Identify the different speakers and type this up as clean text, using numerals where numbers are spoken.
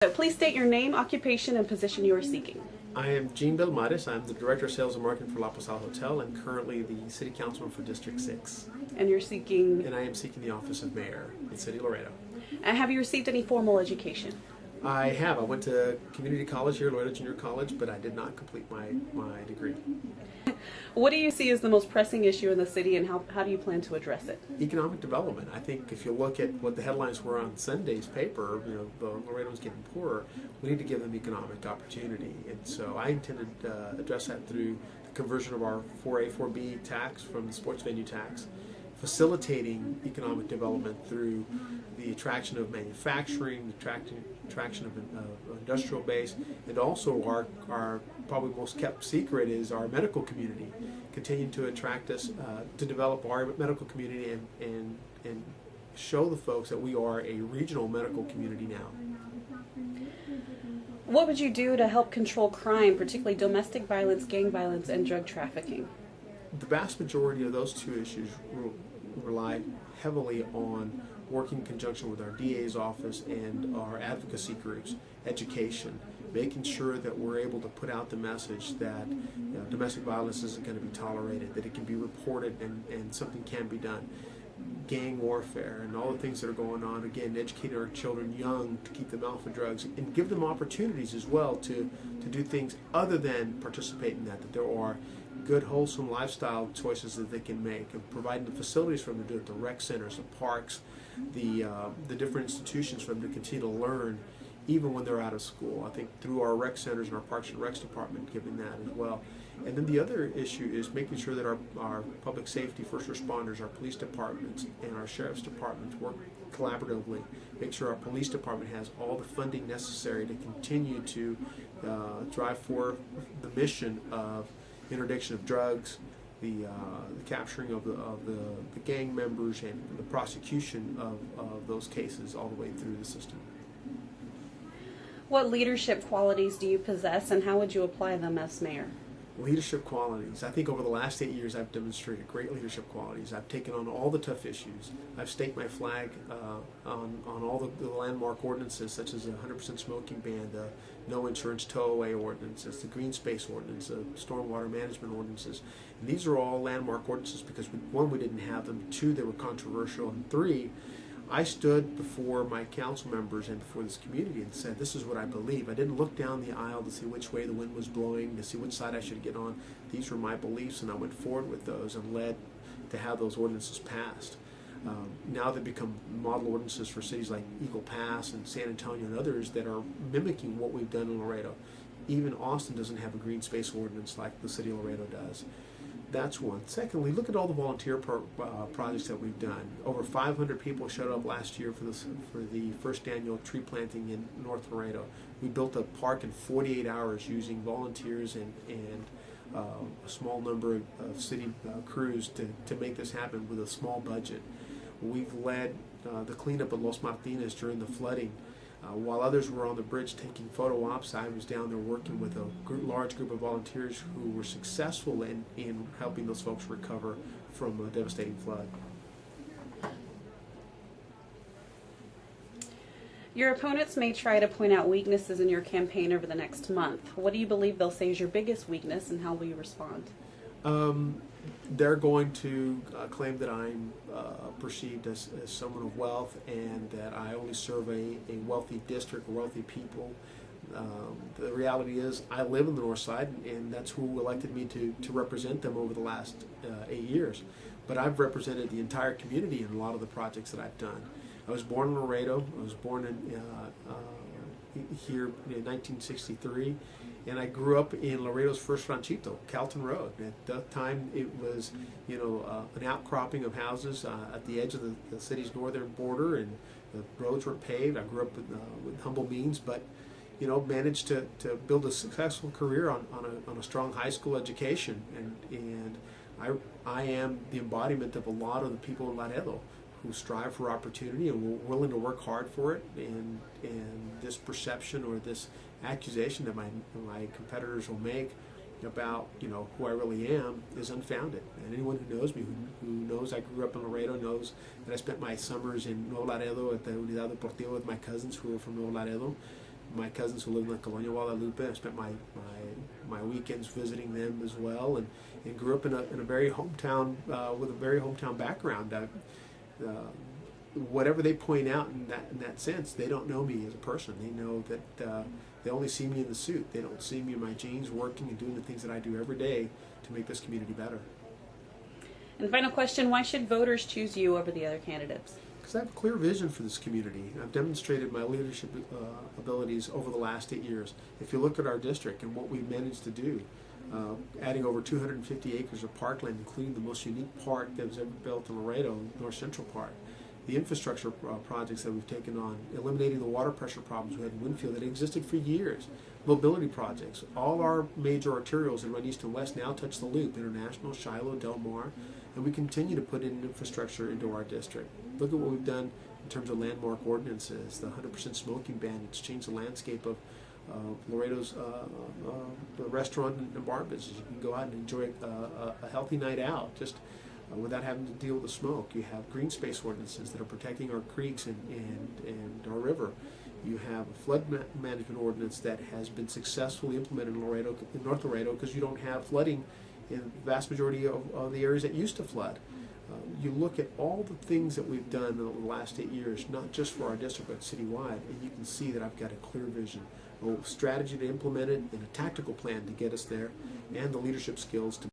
Speaker 1: So please state your name, occupation, and position you are seeking.
Speaker 2: I am Gene Belmares. I'm the Director of Sales and Marketing for La Posada Hotel and currently the City Councilman for District 6.
Speaker 1: And you're seeking?
Speaker 2: And I am seeking the office of Mayor in the City of Laredo.
Speaker 1: And have you received any formal education?
Speaker 2: I have. I went to community college here, Laredo Junior College, but I did not complete my degree.
Speaker 1: What do you see as the most pressing issue in the city, and how do you plan to address it?
Speaker 2: Economic development. I think if you look at what the headlines were on Sunday's paper, the Laredo's getting poorer, we need to give them economic opportunity. And so I intended to address that through the conversion of our 4A, 4B tax from the sports venue tax, facilitating economic development through the attraction of manufacturing, the attraction of industrial base, and also our probably most kept secret is our medical community. Continuing to attract us to develop our medical community and show the folks that we are a regional medical community now.
Speaker 1: What would you do to help control crime, particularly domestic violence, gang violence, and drug trafficking?
Speaker 2: The vast majority of those two issues rely heavily on working in conjunction with our DA's office and our advocacy groups, education, making sure that we're able to put out the message that domestic violence isn't going to be tolerated, that it can be reported and something can be done. Gang warfare and all the things that are going on, again, educating our children young to keep them off of drugs and give them opportunities as well to do things other than participate in that there are good, wholesome lifestyle choices that they can make, and providing the facilities for them to do it, the rec centers, the parks, the different institutions for them to continue to learn even when they're out of school. I think through our rec centers and our Parks and Recs department, giving that as well. And then the other issue is making sure that our public safety, first responders, our police departments, and our sheriff's departments work collaboratively. Make sure our police department has all the funding necessary to continue to drive for the mission of interdiction of drugs, the capturing of the gang members, and the prosecution of those cases all the way through the system.
Speaker 1: What leadership qualities do you possess, and how would you apply them as mayor?
Speaker 2: Leadership qualities. I think over the last 8 years I've demonstrated great leadership qualities. I've taken on all the tough issues. I've staked my flag on all the landmark ordinances, such as the 100% smoking ban, the no insurance tow away ordinances, the green space ordinance, the stormwater management ordinances. And these are all landmark ordinances because one, we didn't have them, two, they were controversial, and three, I stood before my council members and before this community and said, this is what I believe. I didn't look down the aisle to see which way the wind was blowing, to see which side I should get on. These were my beliefs, and I went forward with those and led to have those ordinances passed. Now they've become model ordinances for cities like Eagle Pass and San Antonio and others that are mimicking what we've done in Laredo. Even Austin doesn't have a green space ordinance like the city of Laredo does. That's one. Secondly, look at all the volunteer projects that we've done. Over 500 people showed up last year for the first annual tree planting in North Laredo. We built a park in 48 hours using volunteers and a small number of city crews to make this happen with a small budget. We've led the cleanup of Los Martinez during the flooding. While others were on the bridge taking photo ops, I was down there working with a large group of volunteers who were successful in helping those folks recover from a devastating flood.
Speaker 1: Your opponents may try to point out weaknesses in your campaign over the next month. What do you believe they'll say is your biggest weakness, and how will you respond?
Speaker 2: They're going to claim that I'm perceived as someone of wealth and that I only serve a wealthy district or wealthy people. The reality is I live in the North Side, and that's who elected me to represent them over the last 8 years. But I've represented the entire community in a lot of the projects that I've done. I was born in Laredo. I was born here in 1963. And I grew up in Laredo's first ranchito, Calton Road. At that time, it was, an outcropping of houses at the edge of the city's northern border, and the roads were paved. I grew up with humble means, but managed to build a successful career on a strong high school education. And I am the embodiment of a lot of the people in Laredo who strive for opportunity and were willing to work hard for it. And this perception or this accusation that my competitors will make about who I really am is unfounded. And anyone who knows me, who knows I grew up in Laredo, knows that I spent my summers in Nuevo Laredo at the Unidad Deportiva with my cousins who were from Nuevo Laredo. my cousins who live in the Colonia Guadalupe. I spent my weekends visiting them as well, and grew up in a very hometown with a very hometown background. Whatever they point out in that sense, they don't know me as a person. They know that they only see me in the suit. They don't see me in my jeans working and doing the things that I do every day to make this community better.
Speaker 1: And final question, why should voters choose you over the other candidates?
Speaker 2: Because I have a clear vision for this community. I've demonstrated my leadership abilities over the last 8 years. If you look at our district and what we've managed to do, adding over 250 acres of parkland, including the most unique park that was ever built in Laredo, North Central Park, the infrastructure projects that we've taken on, eliminating the water pressure problems we had in Winfield that existed for years, mobility projects, all our major arterials that run east and west now touch the loop, International, Shiloh, Del Mar, and we continue to put in infrastructure into our district. Look at what we've done in terms of landmark ordinances, the 100% smoking ban. It's changed the landscape of Laredo's restaurant and bar business. You can go out and enjoy a healthy night out just without having to deal with the smoke. You have green space ordinances that are protecting our creeks and our river. You have a flood management ordinance that has been successfully implemented in North Laredo, because you don't have flooding in the vast majority of the areas that used to flood. You look at all the things that we've done over the last 8 years, not just for our district but citywide, and you can see that I've got a clear vision, a strategy to implement it, and a tactical plan to get us there, and the leadership skills to